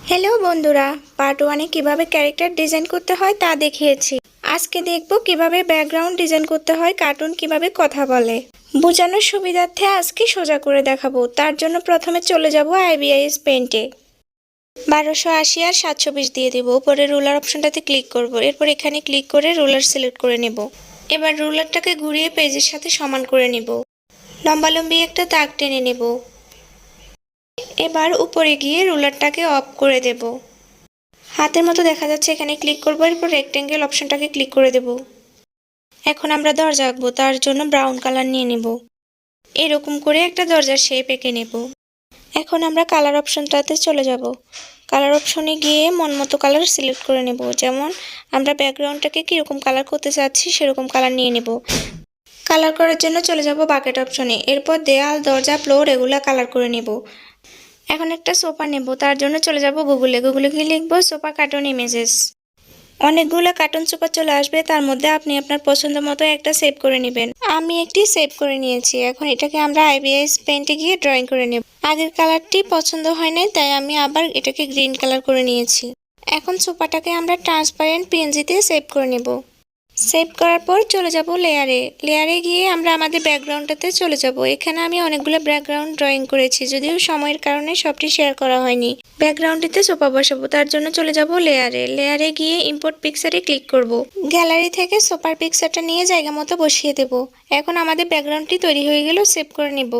Hello বন্ধুরা, part 1-এ কিভাবে character design করতে হয় তা দেখিয়েছি। আজকে দেখব কিভাবে ব্যাকগ্রাউন্ড ডিজাইন করতে হয়, কার্টুন কিভাবে কথা বলে। বোঝানোর সুবিধার্থে আজকে সোজা করে দেখাবো। তার জন্য প্রথমে চলে যাব আইবিআইএস পেইন্টে। 1280 আর 720 দিয়ে দেব। উপরে রুলার অপশনটাতে ক্লিক করব। এরপর এখানে ক্লিক করে রুলার সিলেক্ট করে নেব। এবার রুলারটাকে ঘুরিয়ে পেজের সাথে সমান করে নেব। লম্বালম্বি একটা দাগ টেনে নেব। এবার উপরে গিয়ে রুলারটাকে অফ করে দেব। হাতের মতো দেখা যাচ্ছে, এখানে ক্লিক করব। এরপর রেক্টেঙ্গেল অপশনটাকে ক্লিক করে দেব। এখন আমরা দরজা আঁকবো, তার জন্য ব্রাউন কালার নিয়ে নেব। এরকম করে একটা দরজার শেপ এঁকে নেব। এখন আমরা কালার অপশনটাতে চলে যাব। কালার অপশনে গিয়ে মন মতো কালার সিলেক্ট করে নেব। যেমন আমরা ব্যাকগ্রাউন্ডটাকে কীরকম কালার করতে চাচ্ছি সেরকম কালার নিয়ে নেব। কালার করার জন্য চলে যাব বাকেট অপশনে। এরপর দেয়াল, দরজা, ফ্লোর এগুলা কালার করে নেব। এখন একটা সোফা নেব, তার জন্য চলে যাব গুগলে গিয়ে লিখব সোফা কার্টুন ইমেজেস। অনেকগুলো কার্টুন সোফা চলে আসবে, তার মধ্যে আপনি আপনার পছন্দ মতো একটা সেভ করে নেবেন। আমি একটি সেভ করে নিয়েছি। এখন এটাকে আমরা আইবিআইএস পেইন্টে গিয়ে ড্রয়িং করে নেব। আগের কালারটি পছন্দ হয় নাই, তাই আমি আবার এটাকে গ্রিন কালার করে নিয়েছি। এখন সোফাটাকে আমরা ট্রান্সপারেন্ট পিএনজিতে সেভ করে নেব। সেভ করার পর চলে যাব লেয়ারে গিয়ে আমরা আমাদের ব্যাকগ্রাউন্ডটাতে চলে যাব। এখানে আমি অনেকগুলো ব্যাকগ্রাউন্ড ড্রয়িং করেছি, যদিও সময়ের কারণে সবটি শেয়ার করা হয়নি। ব্যাকগ্রাউন্ডটিতে সোফা বসাবো, তার জন্য চলে যাব লেয়ারে গিয়ে ইম্পোর্ট পিকচারে ক্লিক করব। গ্যালারি থেকে সোফার পিকচারটা নিয়ে জায়গা মতো বসিয়ে দেব। এখন আমাদের ব্যাকগ্রাউন্ডটি তৈরি হয়ে গেল, সেভ করে নেব।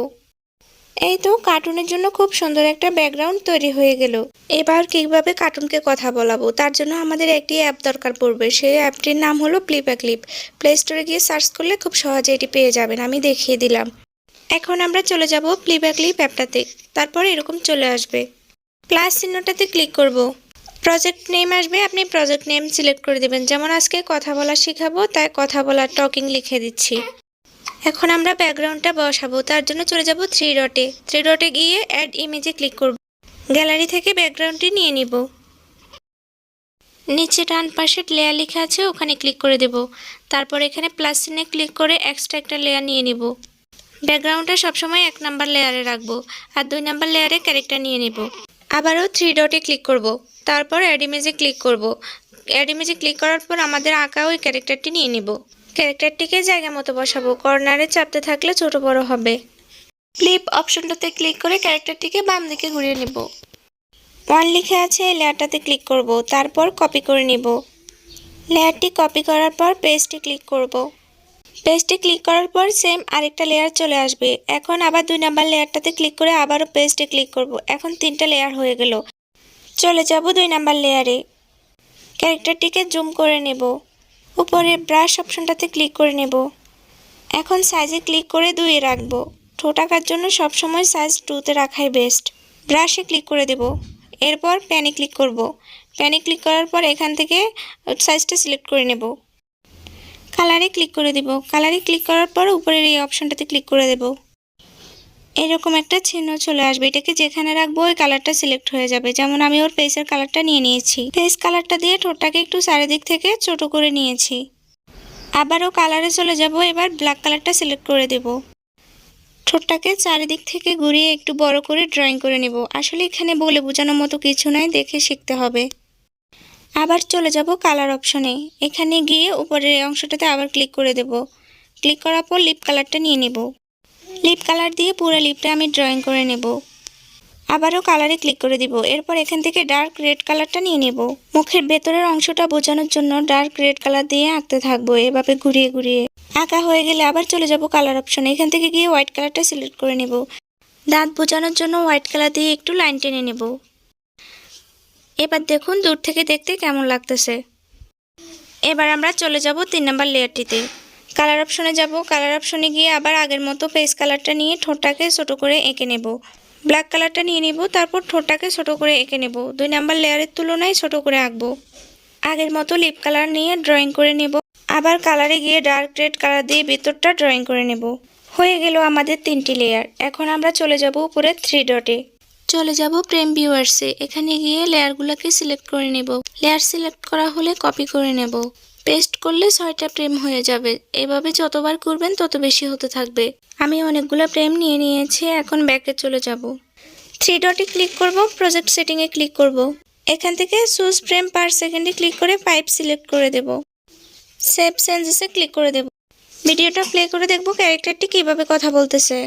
এই তো কার্টুনের জন্য খুব সুন্দর একটা ব্যাকগ্রাউন্ড তৈরি হয়ে গেল। এবার কিভাবে কার্টুনকে কথা বলাবো, তার জন্য আমাদের একটি অ্যাপ দরকার পড়বে। সেই অ্যাপটির নাম হলো ক্লিপ। প্লে স্টোরে গিয়ে সার্চ করলে খুব সহজে এটি পেয়ে যাবেন, আমি দেখিয়ে দিলাম। এখন আমরা চলে যাব ক্লিপ অ্যাপটাতে। তারপর এরকম চলে আসবে। প্লাস চিহ্নটাতে ক্লিক করব। প্রজেক্ট নেম আসবে, আপনি প্রজেক্ট নেম সিলেক্ট করে দেবেন। যেমন আজকে কথা বলা শেখাবো, তাই কথা বলা টকিং লিখে দিচ্ছি। এখন আমরা ব্যাকগ্রাউন্ডটা বসাবো, তার জন্য চলে যাব থ্রি ডটে গিয়ে অ্যাড ইমেজে ক্লিক করব। গ্যালারি থেকে ব্যাকগ্রাউন্ডটি নিয়ে নিব। নিচে ডান পাশে লেয়ার লেখা আছে, ওখানে ক্লিক করে দেব। তারপর এখানে প্লাস চিহ্নে ক্লিক করে এক্সট্রা একটা লেয়ার নিয়ে নিব। ব্যাকগ্রাউন্ডটা সবসময় 1 নাম্বার লেয়ারে রাখবো, আর 2 নাম্বার লেয়ারে ক্যারেক্টার নিয়ে নেব। আবারও থ্রি ডটে ক্লিক করব। তারপর অ্যাড ইমেজে ক্লিক করব। অ্যাড ইমেজে ক্লিক করার পর আমাদের আঁকা ওই ক্যারেক্টারটি নিয়ে নিব। ক্যারেক্টারটিকে জায়গা মতো বসাবো, কর্নারে চাপতে থাকলে ছোট বড় হবে। ফ্লিপ অপশনটাতে ক্লিক করে ক্যারেক্টারটিকে বাম দিকে ঘুরিয়ে নেব। 1 লিখে আছে, এই লেয়ারটাতে ক্লিক করব। তারপর কপি করে নেব। লেয়ারটি কপি করার পর পেস্টে ক্লিক করব। পেস্টে ক্লিক করার পর সেম আরেকটা লেয়ার চলে আসবে। এখন আবার 2 নাম্বার লেয়ারটাতে ক্লিক করে আবারও পেস্টে ক্লিক করব। এখন 3টা লেয়ার হয়ে গেল। চলে যাব 2 নাম্বার লেয়ারে। ক্যারেক্টারটিকে জুম করে নেব। উপরে ব্রাশ অপশনটাতে ক্লিক করে নেব। এখন সাইজে ক্লিক করে 2-এ রাখবো। ঠোঁট আঁকার জন্য সবসময় সাইজ 2-তে রাখাই বেস্ট। ব্রাশে ক্লিক করে দেব। এরপর প্যানে ক্লিক করব। প্যানে ক্লিক করার পর এখান থেকে সাইজটা সিলেক্ট করে নেব। কালারে ক্লিক করে দেব। কালারে ক্লিক করার পর উপরের এই অপশনটাতে ক্লিক করে দেব। এরকম একটা চিহ্ন চলে আসবে, এটাকে যেখানে রাখবো ওই কালারটা সিলেক্ট হয়ে যাবে। যেমন আমি ওর ফেসের কালারটা নিয়ে নিয়েছি। ফেস কালারটা দিয়ে ঠোঁটটাকে একটু চারিদিক থেকে ছোট করে নিয়েছি। আবারও কালারে চলে যাব। এবার ব্ল্যাক কালারটা সিলেক্ট করে দেব। ঠোঁটটাকে চারিদিক থেকে ঘুরিয়ে একটু বড় করে ড্রয়িং করে নেব। আসলে এখানে বলে বোঝানোর মতো কিছু নাই, দেখে শিখতে হবে। আবার চলে যাব কালার অপশনে। এখানে গিয়ে উপরের এই অংশটাতে আবার ক্লিক করে দেব। ক্লিক করার পর লিপ কালারটা নিয়ে নেব। লিপ কালার দিয়ে পুরো লিপটা আমি ড্রয়িং করে নেব। আবারও কালারে ক্লিক করে দিব। এরপর এখান থেকে ডার্ক রেড কালারটা নিয়ে নেব। মুখের ভেতরের অংশটা বোঝানোর জন্য ডার্ক রেড কালার দিয়ে আঁকতে থাকবো, এভাবে ঘুরিয়ে ঘুরিয়ে। আঁকা হয়ে গেলে আবার চলে যাব কালার অপশনে। এখান থেকে গিয়ে হোয়াইট কালারটা সিলেক্ট করে নেব। দাঁত বোঝানোর জন্য হোয়াইট কালার দিয়ে একটু লাইন টেনে নেব। এবার দেখুন দূর থেকে দেখতে কেমন লাগতেছে। এবার আমরা চলে যাব 3 নাম্বার লেয়ারটিতে। কালার অপশনে যাব। কালার অপশনে গিয়ে আবার আগের মতো ফেস কালারটা নিয়ে ঠোঁটটাকে ছোট করে এঁকে নেব। ব্ল্যাক কালারটা নিয়ে নিব। তারপর ঠোঁটটাকে ছোট করে এঁকে নেব। 2 নাম্বার লেয়ারের তুলনায় ছোট করে আঁকবো। আগের মতো লিপ কালার নিয়ে ড্রয়িং করে নেব। আবার কালারে গিয়ে ডার্ক রেড কালার দিয়ে ভিতরটা ড্রয়িং করে নেব। হয়ে গেল আমাদের 3টি লেয়ার। এখন আমরা চলে যাব উপরে থ্রি ডটে। চলে যাব ফ্রেম ভিউয়ার্সে। এখানে গিয়ে লেয়ারগুলোকে সিলেক্ট করে নেব। লেয়ার সিলেক্ট করা হলে কপি করে নেব। পেস্ট করলে 6টা ফ্রেম হয়ে যাবে। এভাবে যতবার করবেন তত বেশি হতে থাকবে। আমি অনেকগুলো ফ্রেম নিয়ে নিয়েছি। এখন ব্যাকে চলে যাব। থ্রি ডটে ক্লিক করব। প্রজেক্ট সেটিংয়ে ক্লিক করব। এখান থেকে চুজ ফ্রেম পার সেকেন্ডে ক্লিক করে 5 সিলেক্ট করে দেব। সেভ চেঞ্জেসে ক্লিক করে দেব। ভিডিওটা প্লে করে দেখব ক্যারেক্টারটি কিভাবে কথা বলতেছে।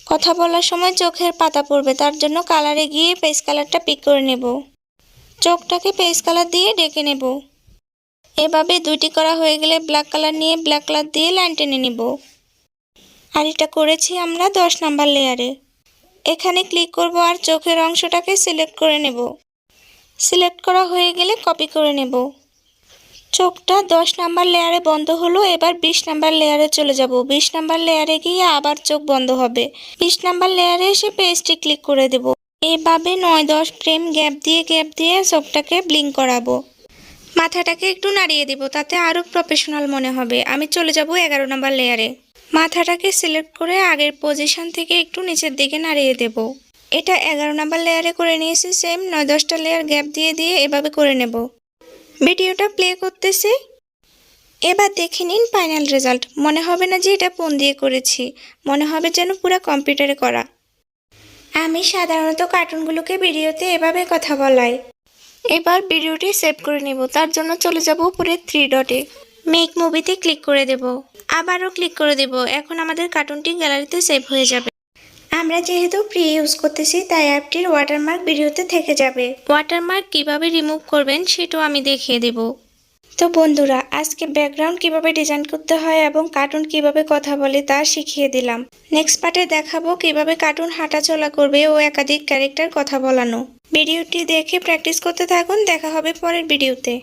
কথা বলার সময় চোখের পাতা পড়বে, তার জন্য কালারে গিয়ে পেজ কালারটা পিক করে নেব। চোখটাকে পেজ কালার দিয়ে ডেকে নেব। এভাবে দুইটি করা হয়ে গেলে ব্ল্যাক কালার নিয়ে ব্ল্যাক কালার দিয়ে লাইন টেনে নেব। আর এটা করেছি আমরা 10 নাম্বার লেয়ারে। এখানে ক্লিক করব আর চোখের অংশটাকে সিলেক্ট করে নেব। সিলেক্ট করা হয়ে গেলে কপি করে নেব। চোখটা 10 নাম্বার লেয়ারে বন্ধ হলো। এবার 20 নাম্বার লেয়ারে চলে যাব। 20 নাম্বার লেয়ারে গিয়ে আবার চোখ বন্ধ হবে। 20 নাম্বার লেয়ারে এসে পেজটি ক্লিক করে দেব। এভাবে 9-10 ফ্রেম গ্যাপ দিয়ে চোখটাকে ব্লিঙ্ক করাবো। মাথাটাকে একটু নাড়িয়ে দিব, তাতে আরও প্রফেশনাল মনে হবে। আমি চলে যাব 11 নাম্বার লেয়ারে। মাথাটাকে সিলেক্ট করে আগের পজিশন থেকে একটু নিচের দিকে নাড়িয়ে দেব। এটা 11 নাম্বার লেয়ারে করে নিয়েছি। সেম 9-10টা লেয়ার গ্যাপ দিয়ে এভাবে করে নেব। ভিডিওটা প্লে করতেছি। এবার দেখে নিন ফাইনাল রেজাল্ট। মনে হবে না যে এটা ফোন দিয়ে করেছি, মনে হবে যেন পুরো কম্পিউটারে করা। আমি সাধারণত কার্টুনগুলোকে ভিডিওতে এভাবে কথা বলাই। এবার ভিডিওটি সেভ করে নেব। তার জন্য চলে যাব উপরে 3 ডটে, মেক মুভিতে ক্লিক করে দেব। আবারও ক্লিক করে দেব। এখন আমাদের কার্টুনটি গ্যালারিতে সেভ হয়ে যাবে। আমরা যেহেতু ফ্রি ইউজ করতেছি তাই অ্যাপটির ওয়াটারমার্ক ভিডিওতে থেকে যাবে। ওয়াটারমার্ক কিভাবে রিমুভ করবেন সেটাও আমি দেখিয়ে দেব। তো বন্ধুরা, আজকে ব্যাকগ্রাউন্ড কিভাবে ডিজাইন করতে হয় এবং কার্টুন কিভাবে কথা বলে তা শিখিয়ে দিলাম। নেক্সট পার্টে দেখাবো কিভাবে কার্টুন হাঁটাচলা করবে ও একাধিক ক্যারেক্টার কথা বলানো। ভিডিওটি দেখে প্র্যাকটিস করতে থাকুন। দেখা হবে পরের ভিডিওতে।